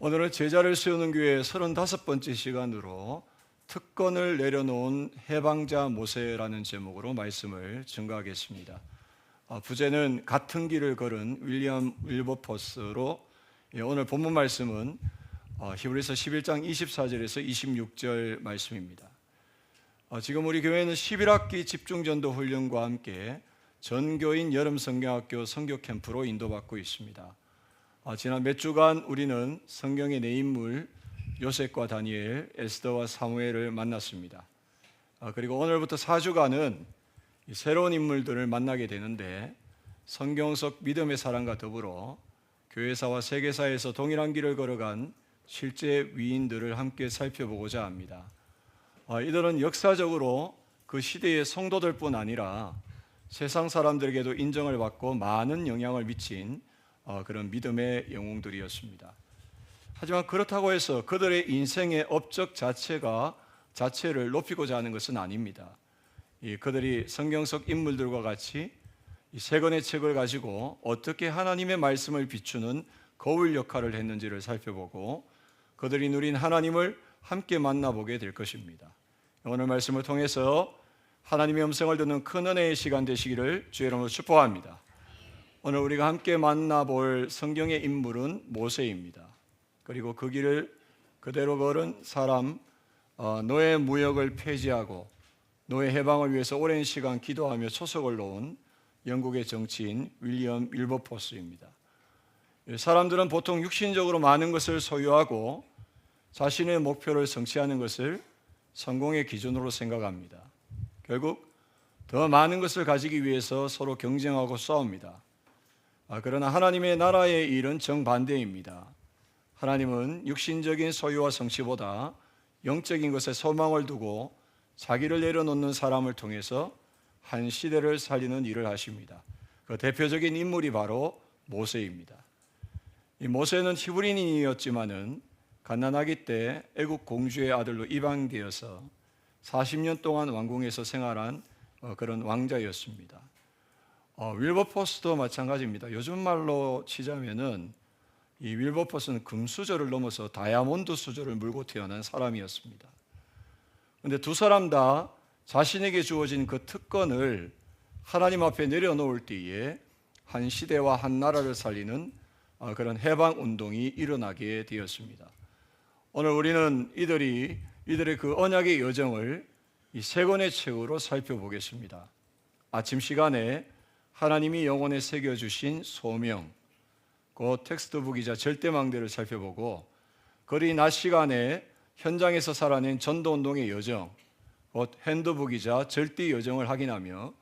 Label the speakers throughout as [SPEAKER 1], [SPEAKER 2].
[SPEAKER 1] 오늘은 제자를 세우는 교회 35번째 시간으로 특권을 내려놓은 해방자 모세라는 제목으로 말씀을 증거하겠습니다. 부제는 같은 길을 걸은 윌리엄 윌버포스로 오늘 본문 말씀은 히브리서 11장 24절에서 26절 말씀입니다. 지금 우리 교회는 11학기 집중전도 훈련과 함께 전교인 여름성경학교 성교 캠프로 인도받고 있습니다. 지난 몇 주간 우리는 성경의 네 인물 요셉과 다니엘, 에스더와 사무엘을 만났습니다. 그리고 오늘부터 4주간은 새로운 인물들을 만나게 되는데 성경 속 믿음의 사람과 더불어 교회사와 세계사에서 동일한 길을 걸어간 실제 위인들을 함께 살펴보고자 합니다. 이들은 역사적으로 그 시대의 성도들뿐 아니라 세상 사람들에게도 인정을 받고 많은 영향을 미친 그런 믿음의 영웅들이었습니다. 하지만 그렇다고 해서 그들의 인생의 업적 자체를 높이고자 하는 것은 아닙니다. 그들이 성경 속 인물들과 같이 세 권의 책을 가지고 어떻게 하나님의 말씀을 비추는 거울 역할을 했는지를 살펴보고 그들이 누린 하나님을 함께 만나보게 될 것입니다. 오늘 말씀을 통해서 하나님의 음성을 듣는 큰 은혜의 시간 되시기를 주의 이름으로 축복합니다. 오늘 우리가 함께 만나볼 성경의 인물은 모세입니다. 그리고 그 길을 그대로 걸은 사람, 노예 무역을 폐지하고 노예 해방을 위해서 오랜 시간 기도하며 초석을 놓은 영국의 정치인 윌리엄 윌버포스입니다. 사람들은 보통 육신적으로 많은 것을 소유하고 자신의 목표를 성취하는 것을 성공의 기준으로 생각합니다. 결국 더 많은 것을 가지기 위해서 서로 경쟁하고 싸웁니다. 그러나 하나님의 나라의 일은 정반대입니다. 하나님은 육신적인 소유와 성취보다 영적인 것에 소망을 두고 자기를 내려놓는 사람을 통해서 한 시대를 살리는 일을 하십니다. 그 대표적인 인물이 바로 모세입니다. 이 모세는 히브리인이었지만은 갓난아기 때 애국 공주의 아들로 입양되어서 40년 동안 왕궁에서 생활한 그런 왕자였습니다. 윌버포스도 마찬가지입니다. 요즘 말로 치자면은 이 윌버포스는 금수저를 넘어서 다이아몬드 수저를 물고 태어난 사람이었습니다. 그런데 두 사람 다 자신에게 주어진 그 특권을 하나님 앞에 내려놓을 때에 한 시대와 한 나라를 살리는 그런 해방 운동이 일어나게 되었습니다. 오늘 우리는 이들의 그 언약의 여정을 이 세 권의 책으로 살펴보겠습니다. 아침 시간에 하나님이 영혼에 새겨주신 소명, 그 텍스트북이자 절대망대를 살펴보고 거리 낮 시간에 현장에서 살아낸 전도운동의 여정, 곧 핸드북이자 절대 여정을 확인하며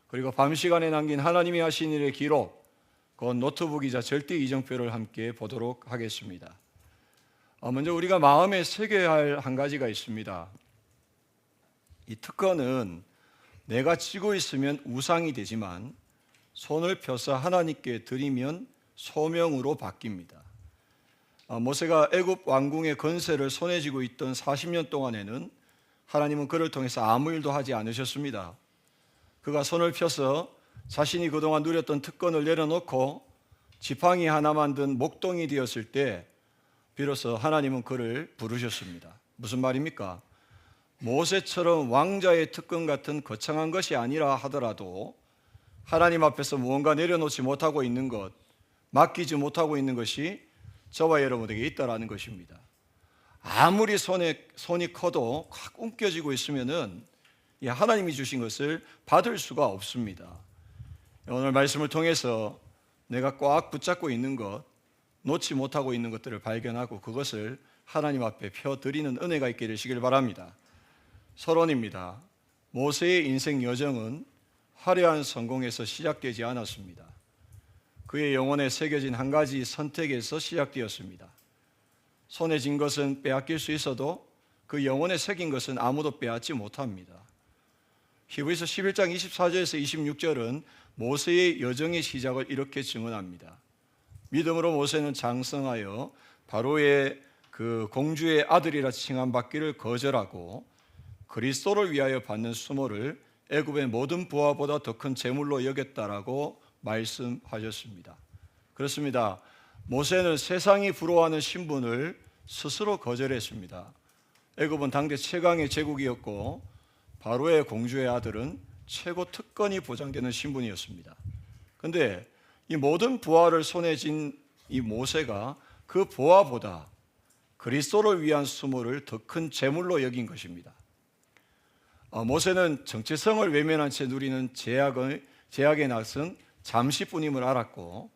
[SPEAKER 1] 그리고 밤 시간에 남긴 하나님이 하신 일의 기록, 곧 노트북이자 절대 이정표를 함께 보도록 하겠습니다. 먼저 우리가 마음에 새겨야 할 한 가지가 있습니다. 이 특권은 내가 쥐고 있으면 우상이 되지만 손을 펴서 하나님께 드리면 소명으로 바뀝니다. 모세가 애굽 왕궁의 건세를 손에 쥐고 있던 40년 동안에는 하나님은 그를 통해서 아무 일도 하지 않으셨습니다. 그가 손을 펴서 자신이 그동안 누렸던 특권을 내려놓고 지팡이 하나만 든 목동이 되었을 때 비로소 하나님은 그를 부르셨습니다. 무슨 말입니까? 모세처럼 왕자의 특권 같은 거창한 것이 아니라 하더라도 하나님 앞에서 무언가 내려놓지 못하고 있는 것, 맡기지 못하고 있는 것이 저와 여러분에게 있다라는 것입니다. 아무리 손이 커도 확 움켜쥐고 있으면은 하나님이 주신 것을 받을 수가 없습니다. 오늘 말씀을 통해서 내가 꽉 붙잡고 있는 것, 놓지 못하고 있는 것들을 발견하고 그것을 하나님 앞에 펴드리는 은혜가 있게 되시길 바랍니다. 서론입니다. 모세의 인생 여정은 화려한 성공에서 시작되지 않았습니다. 그의 영혼에 새겨진 한 가지 선택에서 시작되었습니다. 손에 쥔 것은 빼앗길 수 있어도 그 영혼에 새긴 것은 아무도 빼앗지 못합니다. 히브리서 11장 24절에서 26절은 모세의 여정의 시작을 이렇게 증언합니다. 믿음으로 모세는 장성하여 바로의 그 공주의 아들이라 칭함받기를 거절하고 그리스도를 위하여 받는 수모를 애굽의 모든 부하보다 더 큰 재물로 여겼다라고 말씀하셨습니다. 그렇습니다. 모세는 세상이 부러워하는 신분을 스스로 거절했습니다. 애굽은 당대 최강의 제국이었고 바로의 공주의 아들은 최고 특권이 보장되는 신분이었습니다. 그런데 이 모든 부하를 손에 쥔 이 모세가 그 부하보다 그리스도를 위한 수모를 더 큰 재물로 여긴 것입니다. 모세는 정체성을 외면한 채 누리는 제약의 낯은 잠시뿐임을 알았고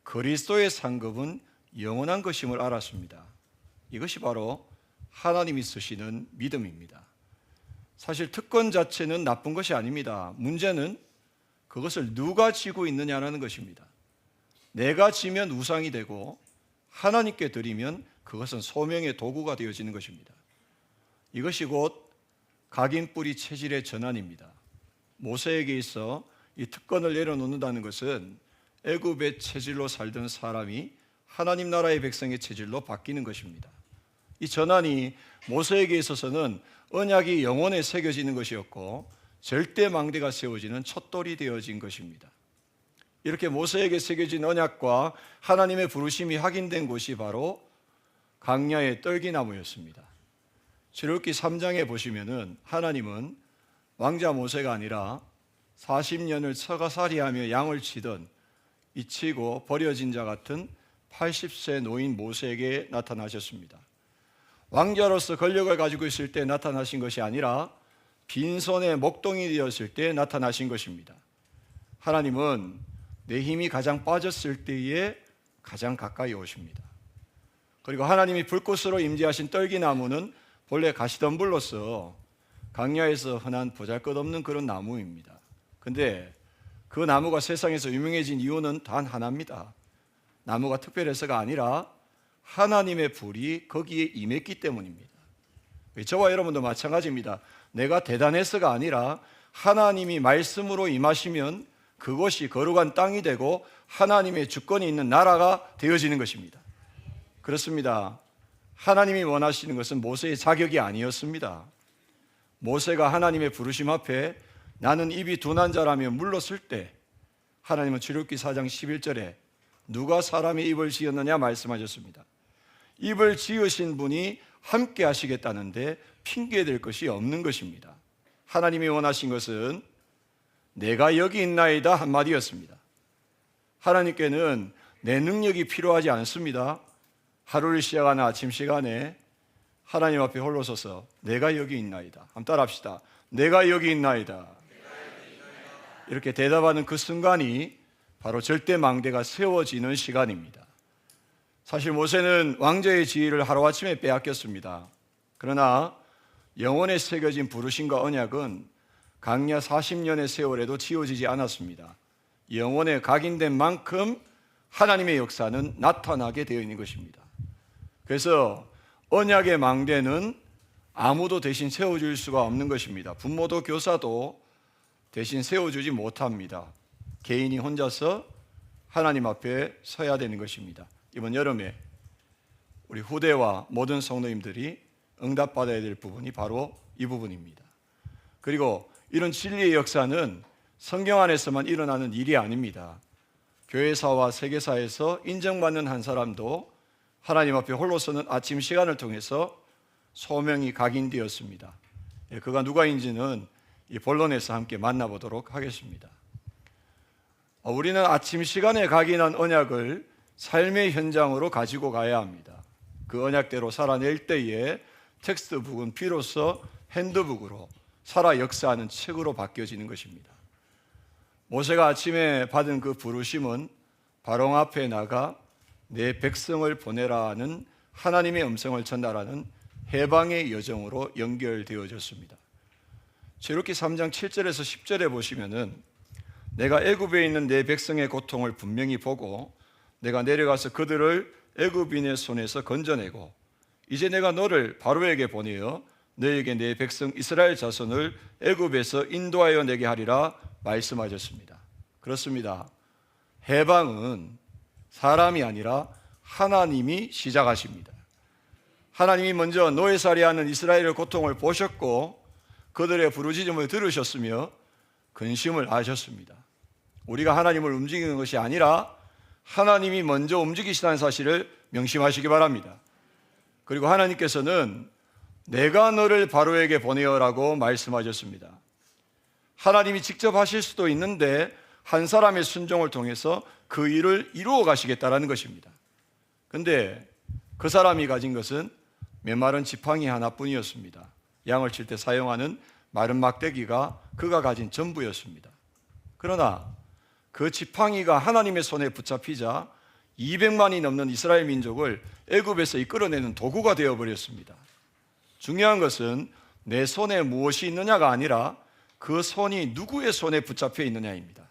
[SPEAKER 1] 그리스도의 상급은 영원한 것임을 알았습니다. 이것이 바로 하나님이 쓰시는 믿음입니다. 사실 특권 자체는 나쁜 것이 아닙니다. 문제는 그것을 누가 지고 있느냐라는 것입니다. 내가 지면 우상이 되고 하나님께 드리면 그것은 소명의 도구가 되어지는 것입니다. 이것이 곧 각인 뿌리 체질의 전환입니다. 모세에게 있어 이 특권을 내려놓는다는 것은 애굽의 체질로 살던 사람이 하나님 나라의 백성의 체질로 바뀌는 것입니다. 이 전환이 모세에게 있어서는 언약이 영혼에 새겨지는 것이었고 절대 망대가 세워지는 촛돌이 되어진 것입니다. 이렇게 모세에게 새겨진 언약과 하나님의 부르심이 확인된 곳이 바로 광야의 떨기나무였습니다. 출애굽기 3장에 보시면은 하나님은 왕자 모세가 아니라 40년을 처가살이하며 양을 치던 잊히고 버려진 자 같은 80세 노인 모세에게 나타나셨습니다. 왕자로서 권력을 가지고 있을 때 나타나신 것이 아니라 빈손의 목동이 되었을 때 나타나신 것입니다. 하나님은 내 힘이 가장 빠졌을 때에 가장 가까이 오십니다. 그리고 하나님이 불꽃으로 임재하신 떨기나무는 본래 가시덤불로서 광야에서 흔한 보잘것없는 그런 나무입니다. 근데 그 나무가 세상에서 유명해진 이유는 단 하나입니다. 나무가 특별해서가 아니라 하나님의 불이 거기에 임했기 때문입니다. 저와 여러분도 마찬가지입니다. 내가 대단해서가 아니라 하나님이 말씀으로 임하시면 그것이 거룩한 땅이 되고 하나님의 주권이 있는 나라가 되어지는 것입니다. 그렇습니다. 하나님이 원하시는 것은 모세의 자격이 아니었습니다. 모세가 하나님의 부르심 앞에 나는 입이 둔한 자라며 물렀을 때 하나님은 출애굽기 4장 11절에 누가 사람의 입을 지었느냐 말씀하셨습니다. 입을 지으신 분이 함께 하시겠다는데 핑계될 것이 없는 것입니다. 하나님이 원하신 것은 내가 여기 있나이다 한마디였습니다. 하나님께는 내 능력이 필요하지 않습니다. 하루를 시작하는 아침 시간에 하나님 앞에 홀로 서서 내가 여기 있나이다. 한번 따라합시다. 내가 여기 있나이다. 이렇게 대답하는 그 순간이 바로 절대 망대가 세워지는 시간입니다. 사실 모세는 왕자의 지위를 하루아침에 빼앗겼습니다. 그러나 영혼에 새겨진 부르심과 언약은 광야 40년의 세월에도 지워지지 않았습니다. 영혼에 각인된 만큼 하나님의 역사는 나타나게 되어 있는 것입니다. 그래서 언약의 망대는 아무도 대신 세워줄 수가 없는 것입니다. 부모도 교사도 대신 세워주지 못합니다. 개인이 혼자서 하나님 앞에 서야 되는 것입니다. 이번 여름에 우리 후대와 모든 성도님들이 응답받아야 될 부분이 바로 이 부분입니다. 그리고 이런 진리의 역사는 성경 안에서만 일어나는 일이 아닙니다. 교회사와 세계사에서 인정받는 한 사람도 하나님 앞에 홀로 서는 아침 시간을 통해서 소명이 각인되었습니다. 그가 누가인지는 이 본론에서 함께 만나보도록 하겠습니다. 우리는 아침 시간에 각인한 언약을 삶의 현장으로 가지고 가야 합니다. 그 언약대로 살아낼 때에 텍스트북은 비로소 핸드북으로 살아 역사하는 책으로 바뀌어지는 것입니다. 모세가 아침에 받은 그 부르심은 바로 앞에 나가 내 백성을 보내라는 하나님의 음성을 전달하는 해방의 여정으로 연결되어졌습니다. 출애굽기 3장 7절에서 10절에 보시면은 내가 애굽에 있는 내 백성의 고통을 분명히 보고 내가 내려가서 그들을 애굽인의 손에서 건져내고 이제 내가 너를 바로에게 보내어 너에게 내 백성 이스라엘 자손을 애굽에서 인도하여 내게 하리라 말씀하셨습니다. 그렇습니다. 해방은 사람이 아니라 하나님이 시작하십니다. 하나님이 먼저 노예살이하는 이스라엘의 고통을 보셨고 그들의 부르짖음을 들으셨으며 근심을 하셨습니다. 우리가 하나님을 움직이는 것이 아니라 하나님이 먼저 움직이시다는 사실을 명심하시기 바랍니다. 그리고 하나님께서는 내가 너를 바로에게 보내어라고 말씀하셨습니다. 하나님이 직접 하실 수도 있는데 한 사람의 순종을 통해서 그 일을 이루어 가시겠다라는 것입니다. 그런데 그 사람이 가진 것은 메마른 지팡이 하나뿐이었습니다. 양을 칠 때 사용하는 마른 막대기가 그가 가진 전부였습니다. 그러나 그 지팡이가 하나님의 손에 붙잡히자 200만이 넘는 이스라엘 민족을 애굽에서 이끌어내는 도구가 되어버렸습니다. 중요한 것은 내 손에 무엇이 있느냐가 아니라 그 손이 누구의 손에 붙잡혀 있느냐입니다.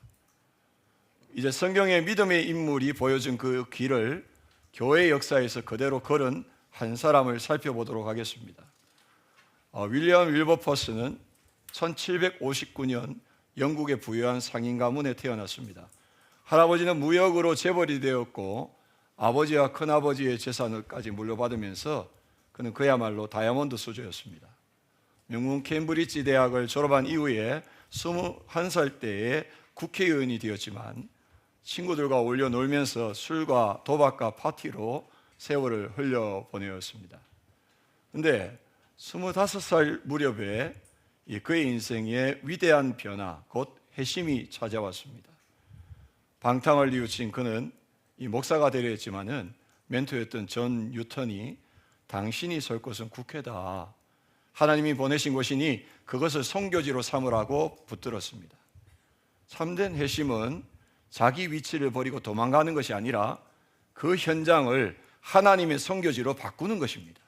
[SPEAKER 1] 이제 성경의 믿음의 인물이 보여준 그 길을 교회 역사에서 그대로 걸은 한 사람을 살펴보도록 하겠습니다. 윌리엄 윌버퍼스는 1759년 영국의 부유한 상인 가문에 태어났습니다. 할아버지는 무역으로 재벌이 되었고 아버지와 큰아버지의 재산을까지 물려받으면서 그는 그야말로 다이아몬드 수저였습니다. 명문 케임브리지 대학을 졸업한 이후에 21살 때에 국회의원이 되었지만 친구들과 어울려 놀면서 술과 도박과 파티로 세월을 흘려보내었습니다. 그런데 25살 무렵에 그의 인생에 위대한 변화, 곧 회심이 찾아왔습니다. 방탕을 뉘우친 그는 이 목사가 되려 했지만은 멘토였던 존 뉴턴이 당신이 설 곳은 국회다. 하나님이 보내신 곳이니 그것을 선교지로 삼으라고 붙들었습니다. 참된 회심은 자기 위치를 버리고 도망가는 것이 아니라 그 현장을 하나님의 선교지로 바꾸는 것입니다.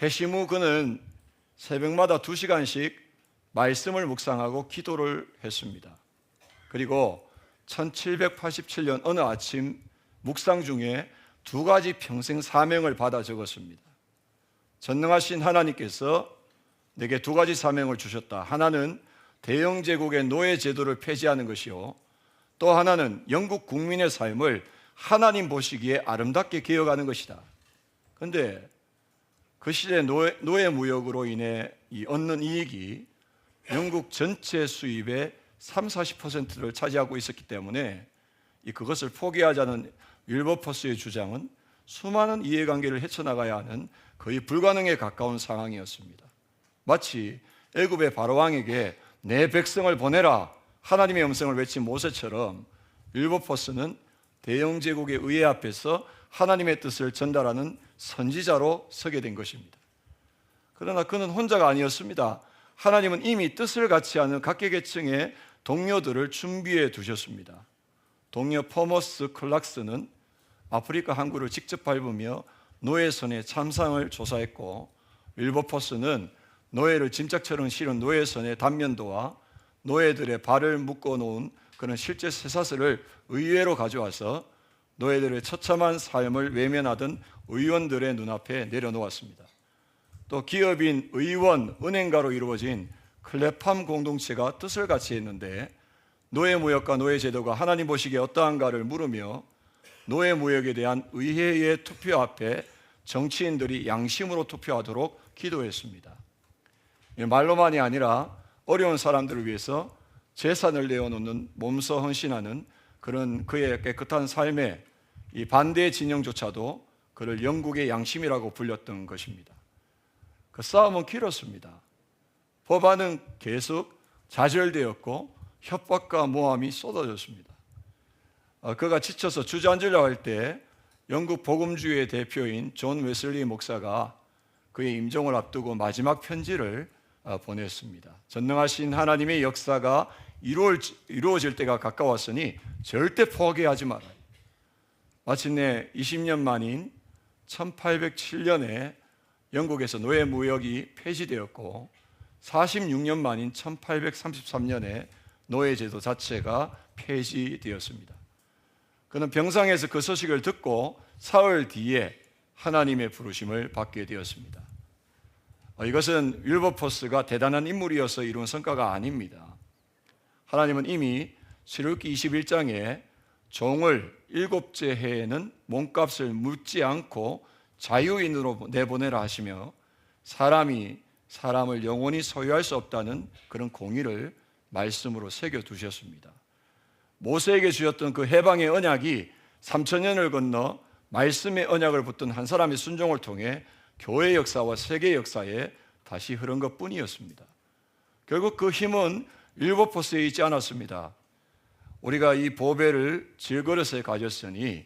[SPEAKER 1] 회심 후 그는 새벽마다 2시간씩 말씀을 묵상하고 기도를 했습니다. 그리고 1787년 어느 아침 묵상 중에 2가지 평생 사명을 받아 적었습니다. 전능하신 하나님께서 내게 2가지 사명을 주셨다. 하나는 대영 제국의 노예 제도를 폐지하는 것이요, 또 하나는 영국 국민의 삶을 하나님 보시기에 아름답게 개혁하는 것이다. 그런데 그 시대 노예 무역으로 인해 얻는 이익이 영국 전체 수입의 30-40%를 차지하고 있었기 때문에 그것을 포기하자는 윌버퍼스의 주장은 수많은 이해관계를 헤쳐나가야 하는 거의 불가능에 가까운 상황이었습니다. 마치 애굽의 바로왕에게 내 백성을 보내라 하나님의 음성을 외친 모세처럼 윌버퍼스는 대영 제국의 의회 앞에서 하나님의 뜻을 전달하는 선지자로 서게 된 것입니다. 그러나 그는 혼자가 아니었습니다. 하나님은 이미 뜻을 같이 하는 각계 계층의 동료들을 준비해 두셨습니다. 동료 포머스 클락스는 아프리카 항구를 직접 밟으며 노예선의 참상을 조사했고, 윌버퍼스는 노예를 짐짝처럼 실은 노예선의 단면도와 노예들의 발을 묶어놓은 그런 실제 쇠사슬을 의회로 가져와서 노예들의 처참한 삶을 외면하던 의원들의 눈앞에 내려놓았습니다. 또 기업인, 의원, 은행가로 이루어진 클레팜 공동체가 뜻을 같이 했는데 노예무역과 노예제도가 하나님 보시기에 어떠한가를 물으며 노예무역에 대한 의회의 투표 앞에 정치인들이 양심으로 투표하도록 기도했습니다. 말로만이 아니라 어려운 사람들을 위해서 재산을 내어놓는, 몸소 헌신하는 그런 그의 깨끗한 삶의 이 반대 진영조차도 그를 영국의 양심이라고 불렸던 것입니다. 그 싸움은 길었습니다. 법안은 계속 좌절되었고 협박과 모함이 쏟아졌습니다. 그가 지쳐서 주저앉으려고 할 때 영국 복음주의의 대표인 존 웨슬리 목사가 그의 임종을 앞두고 마지막 편지를 보냈습니다. 전능하신 하나님의 역사가 이루어질 때가 가까웠으니 절대 포기하지 마라. 마침내 20년 만인 1807년에 영국에서 노예 무역이 폐지되었고 46년 만인 1833년에 노예제도 자체가 폐지되었습니다. 그는 병상에서 그 소식을 듣고 사흘 뒤에 하나님의 부르심을 받게 되었습니다. 이것은 윌버퍼스가 대단한 인물이어서 이룬 성과가 아닙니다. 하나님은 이미 출애굽기 21장에 종을 7째 해에는 몸값을 묻지 않고 자유인으로 내보내라 하시며 사람이 사람을 영원히 소유할 수 없다는 그런 공의를 말씀으로 새겨두셨습니다. 모세에게 주셨던 그 해방의 언약이 3,000년을 건너 말씀의 언약을 붙든 한 사람의 순종을 통해 교회 역사와 세계 역사에 다시 흐른 것뿐이었습니다. 결국 그 힘은 윌버포스에 있지 않았습니다. 우리가 이 보배를 질그릇에 가졌으니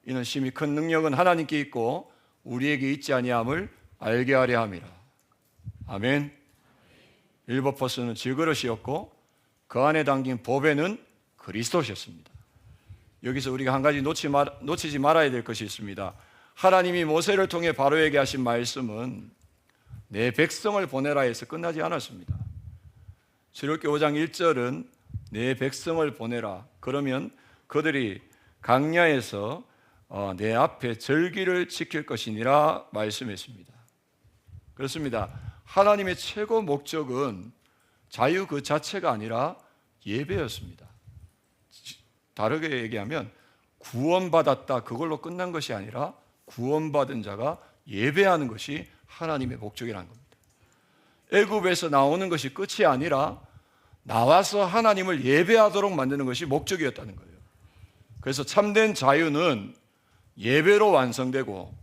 [SPEAKER 1] 이는 심히 큰 능력은 하나님께 있고 우리에게 있지 아니함을 알게 하려 함이라. 아멘. 윌버포스는 질그릇이었고 그 안에 담긴 보배는 그리스도셨습니다. 여기서 우리가 한 가지 놓치지 말아야 될 것이 있습니다. 하나님이 모세를 통해 바로에게 하신 말씀은 내 백성을 보내라 해서 끝나지 않았습니다. 출애굽기 5장 1절은 내 백성을 보내라. 그러면 그들이 광야에서 내 앞에 절기를 지킬 것이니라 말씀했습니다. 그렇습니다. 하나님의 최고 목적은 자유 그 자체가 아니라 예배였습니다. 다르게 얘기하면 구원받았다 그걸로 끝난 것이 아니라 구원받은 자가 예배하는 것이 하나님의 목적이라는 겁니다. 애굽에서 나오는 것이 끝이 아니라 나와서 하나님을 예배하도록 만드는 것이 목적이었다는 거예요. 그래서 참된 자유는 예배로 완성되고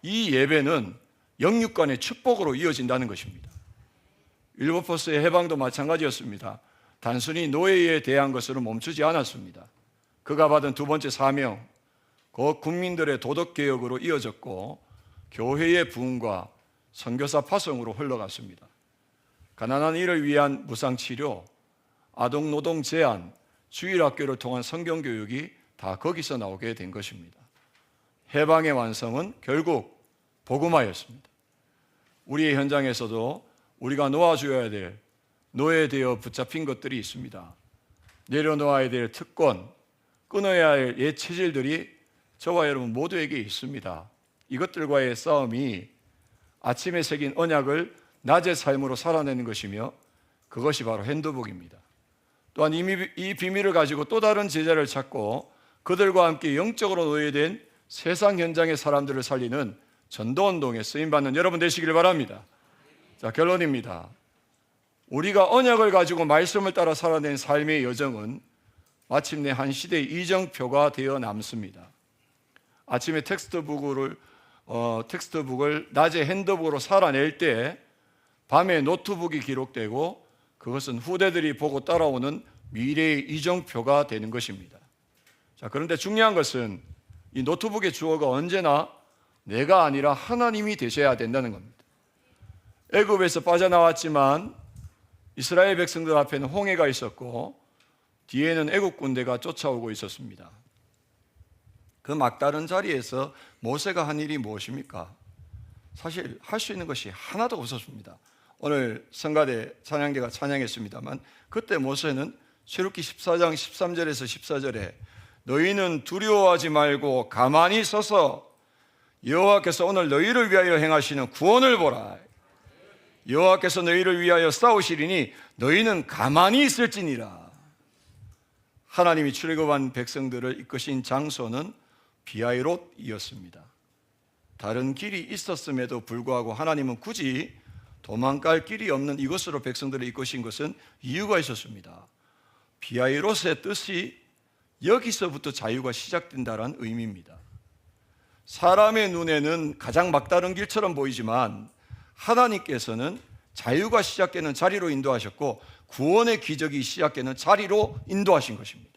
[SPEAKER 1] 이 예배는 영육간의 축복으로 이어진다는 것입니다. 윌버포스의 해방도 마찬가지였습니다. 단순히 노예에 대한 것으로 멈추지 않았습니다. 그가 받은 두 번째 사명, 그 국민들의 도덕개혁으로 이어졌고 교회의 부흥과 선교사 파송으로 흘러갔습니다. 가난한 이를 위한 무상치료, 아동노동 제한, 주일학교를 통한 성경교육이 다 거기서 나오게 된 것입니다. 해방의 완성은 결국 복음화였습니다. 우리의 현장에서도 우리가 놓아줘야 될 노예되어 붙잡힌 것들이 있습니다. 내려놓아야 될 특권, 끊어야 할 옛 체질들이 저와 여러분 모두에게 있습니다. 이것들과의 싸움이 아침에 새긴 언약을 낮의 삶으로 살아내는 것이며 그것이 바로 핸드북입니다. 또한 이 비밀을 가지고 또 다른 제자를 찾고 그들과 함께 영적으로 노예된 세상 현장의 사람들을 살리는 전도운동에 쓰임받는 여러분 되시길 바랍니다. 자, 결론입니다. 우리가 언약을 가지고 말씀을 따라 살아낸 삶의 여정은 마침내 한 시대의 이정표가 되어 남습니다. 아침에 텍스트북을 낮에 핸드북으로 살아낼 때 밤에 노트북이 기록되고 그것은 후대들이 보고 따라오는 미래의 이정표가 되는 것입니다. 자, 그런데 중요한 것은 이 노트북의 주어가 언제나 내가 아니라 하나님이 되셔야 된다는 겁니다. 애굽에서 빠져나왔지만 이스라엘 백성들 앞에는 홍해가 있었고 뒤에는 애국 군대가 쫓아오고 있었습니다. 그 막다른 자리에서 모세가 한 일이 무엇입니까? 사실 할 수 있는 것이 하나도 없었습니다. 오늘 성가대 찬양대가 찬양했습니다만 그때 모세는 출애굽기 14장 13절에서 14절에 너희는 두려워하지 말고 가만히 서서 여호와께서 오늘 너희를 위하여 행하시는 구원을 보라. 여호와께서 너희를 위하여 싸우시리니 너희는 가만히 있을지니라. 하나님이 출애굽한 백성들을 이끄신 장소는 비하이롯이었습니다. 다른 길이 있었음에도 불구하고 하나님은 굳이 도망갈 길이 없는 이곳으로 백성들을 이끄신 것은 이유가 있었습니다. 비하이롯의 뜻이 여기서부터 자유가 시작된다는 의미입니다. 사람의 눈에는 가장 막다른 길처럼 보이지만 하나님께서는 자유가 시작되는 자리로 인도하셨고 구원의 기적이 시작되는 자리로 인도하신 것입니다.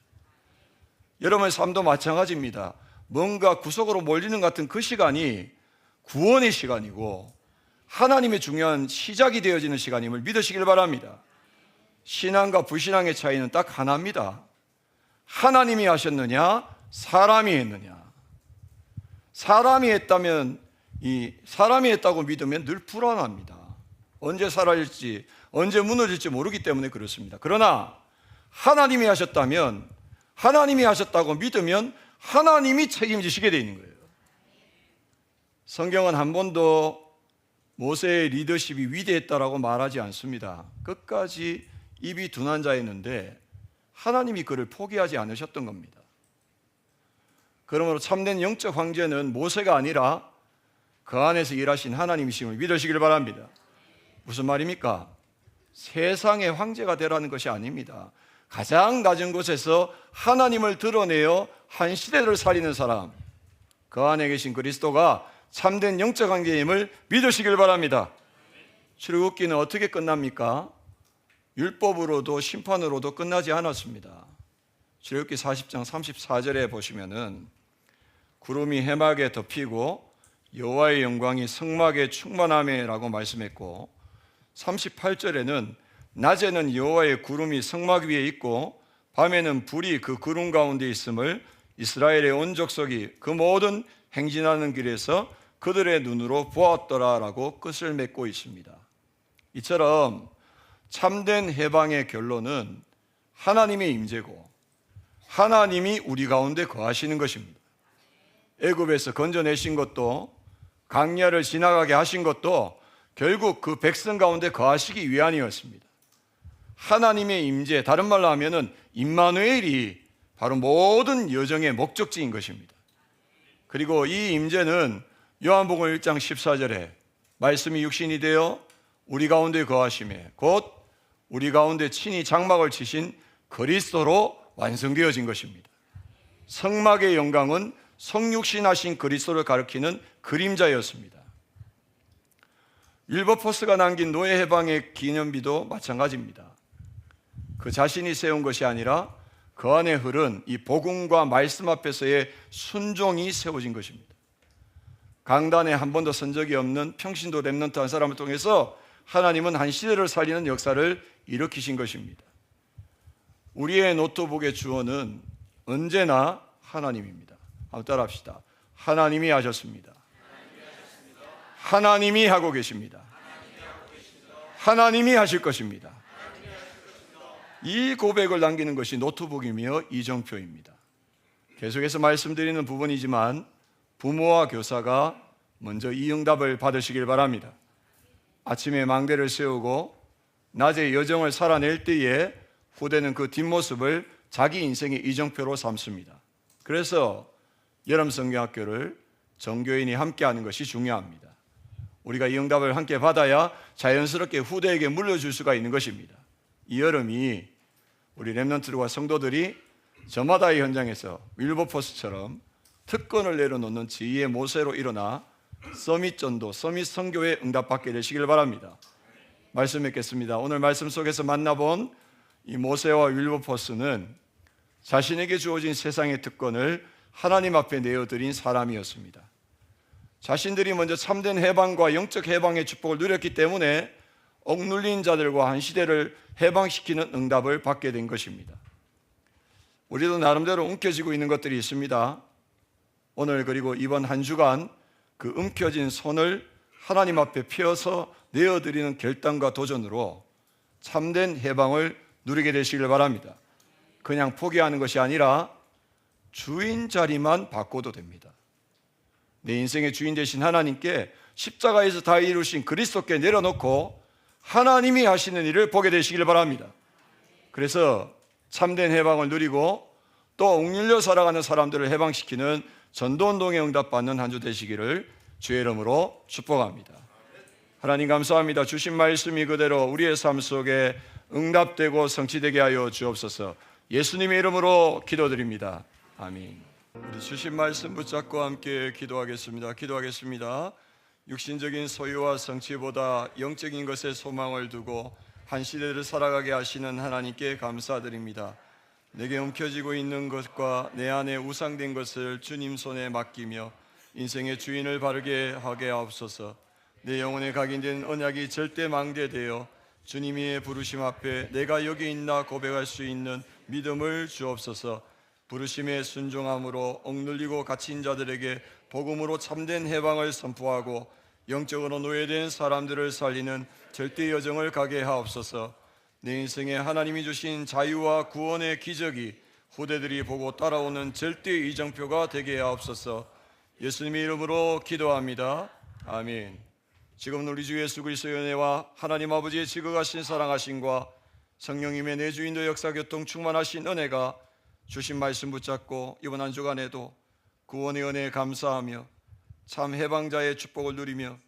[SPEAKER 1] 여러분의 삶도 마찬가지입니다. 뭔가 구속으로 몰리는 것 같은 그 시간이 구원의 시간이고 하나님의 중요한 시작이 되어지는 시간임을 믿으시길 바랍니다. 신앙과 불신앙의 차이는 딱 하나입니다. 하나님이 하셨느냐 사람이 했느냐. 사람이 했다고 믿으면 늘 불안합니다. 언제 사라질지 언제 무너질지 모르기 때문에 그렇습니다. 그러나 하나님이 하셨다면 하나님이 하셨다고 믿으면 하나님이 책임지시게 되어 있는 거예요. 성경은 한 번도 모세의 리더십이 위대했다라고 말하지 않습니다. 끝까지 입이 둔한 자였는데 하나님이 그를 포기하지 않으셨던 겁니다. 그러므로 참된 영적 황제는 모세가 아니라 그 안에서 일하신 하나님이심을 믿으시길 바랍니다. 무슨 말입니까? 세상의 황제가 되라는 것이 아닙니다. 가장 낮은 곳에서 하나님을 드러내어 한 시대를 살리는 사람, 그 안에 계신 그리스도가 참된 영적 관계임을 믿으시길 바랍니다. 출애굽기는 어떻게 끝납니까? 율법으로도 심판으로도 끝나지 않았습니다. 출애굽기 40장 34절에 보시면은 구름이 해막에 덮이고 여호와의 영광이 성막에 충만하매라고 말씀했고, 38절에는 낮에는 여호와의 구름이 성막 위에 있고 밤에는 불이 그 구름 가운데 있음을 이스라엘의 온 족속이 그 모든 행진하는 길에서 그들의 눈으로 보았더라라고 끝을 맺고 있습니다. 이처럼 참된 해방의 결론은 하나님의 임재고 하나님이 우리 가운데 거하시는 것입니다. 애굽에서 건져내신 것도, 광야를 지나가게 하신 것도 결국 그 백성 가운데 거하시기 위함이었습니다. 하나님의 임재, 다른 말로 하면은 임마누엘이 바로 모든 여정의 목적지인 것입니다. 그리고 이 임재는 요한복음 1장 14절에 말씀이 육신이 되어 우리 가운데 거하심에 곧 우리 가운데 친히 장막을 치신 그리스도로 완성되어진 것입니다. 성막의 영광은 성육신하신 그리스도를 가리키는 그림자였습니다. 윌버포스가 남긴 노예 해방의 기념비도 마찬가지입니다. 그 자신이 세운 것이 아니라 그 안에 흐른 이 복음과 말씀 앞에서의 순종이 세워진 것입니다. 강단에 한 번도 선 적이 없는 평신도 렘넌트 한 사람을 통해서 하나님은 한 시대를 살리는 역사를 일으키신 것입니다. 우리의 노트북의 주어는 언제나 하나님입니다. 한번 따라합시다. 하나님이 하셨습니다. 하나님이 하고 계십니다. 하나님이 하실 것입니다. 이 고백을 남기는 것이 노트북이며 이정표입니다. 계속해서 말씀드리는 부분이지만 부모와 교사가 먼저 이 응답을 받으시길 바랍니다. 아침에 망대를 세우고 낮에 여정을 살아낼 때에 후대는 그 뒷모습을 자기 인생의 이정표로 삼습니다. 그래서 여름 성경학교를 정교인이 함께하는 것이 중요합니다. 우리가 이 응답을 함께 받아야 자연스럽게 후대에게 물려줄 수가 있는 것입니다. 이 여름이 우리 렘넌트들과 성도들이 저마다의 현장에서 윌버포스처럼 특권을 내려놓는 지혜의 모세로 일어나 서밋 전도, 서밋 선교에 응답받게 되시길 바랍니다. 말씀 맺겠습니다. 오늘 말씀 속에서 만나본 이 모세와 윌버포스는 자신에게 주어진 세상의 특권을 하나님 앞에 내어드린 사람이었습니다. 자신들이 먼저 참된 해방과 영적 해방의 축복을 누렸기 때문에 억눌린 자들과 한 시대를 해방시키는 응답을 받게 된 것입니다. 우리도 나름대로 움켜쥐고 있는 것들이 있습니다. 오늘 그리고 이번 한 주간 그 움켜진 손을 하나님 앞에 펴서 내어드리는 결단과 도전으로 참된 해방을 누리게 되시길 바랍니다. 그냥 포기하는 것이 아니라 주인 자리만 바꿔도 됩니다. 내 인생의 주인 되신 하나님께 십자가에서 다 이루신 그리스도께 내려놓고 하나님이 하시는 일을 보게 되시길 바랍니다. 그래서 참된 해방을 누리고 또 억눌려 살아가는 사람들을 해방시키는 전도운동에 응답받는 한 주 되시기를 주의 이름으로 축복합니다. 하나님 감사합니다. 주신 말씀이 그대로 우리의 삶 속에 응답되고 성취되게 하여 주옵소서. 예수님의 이름으로 기도드립니다. 아멘. 우리 주신 말씀 붙잡고 함께 기도하겠습니다. 육신적인 소유와 성취보다 영적인 것에 소망을 두고 한 시대를 살아가게 하시는 하나님께 감사드립니다. 내게 움켜쥐고 있는 것과 내 안에 우상된 것을 주님 손에 맡기며 인생의 주인을 바르게 하게 하옵소서. 내 영혼에 각인된 언약이 절대 망대되어 주님의 부르심 앞에 내가 여기 있나 고백할 수 있는 믿음을 주옵소서. 부르심에 순종함으로 억눌리고 갇힌 자들에게 복음으로 참된 해방을 선포하고 영적으로 노예된 사람들을 살리는 절대 여정을 가게 하옵소서. 내 인생에 하나님이 주신 자유와 구원의 기적이 후대들이 보고 따라오는 절대 이정표가 되게 하옵소서. 예수님의 이름으로 기도합니다. 아멘. 지금 우리 주 예수 그리스도의 은혜와 하나님 아버지의 지극하신 사랑하심과 성령님의 내 주인도 역사교통 충만하신 은혜가 주신 말씀 붙잡고 이번 한 주간에도 구원의 은혜에 감사하며 참 해방자의 축복을 누리며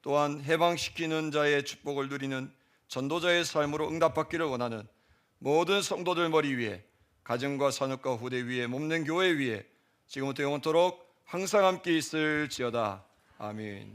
[SPEAKER 1] 또한 해방시키는 자의 축복을 누리는 전도자의 삶으로 응답받기를 원하는 모든 성도들 머리 위에, 가정과 산업과 후대 위에, 몸된 교회 위에 지금부터 영원토록 항상 함께 있을지어다. 아멘.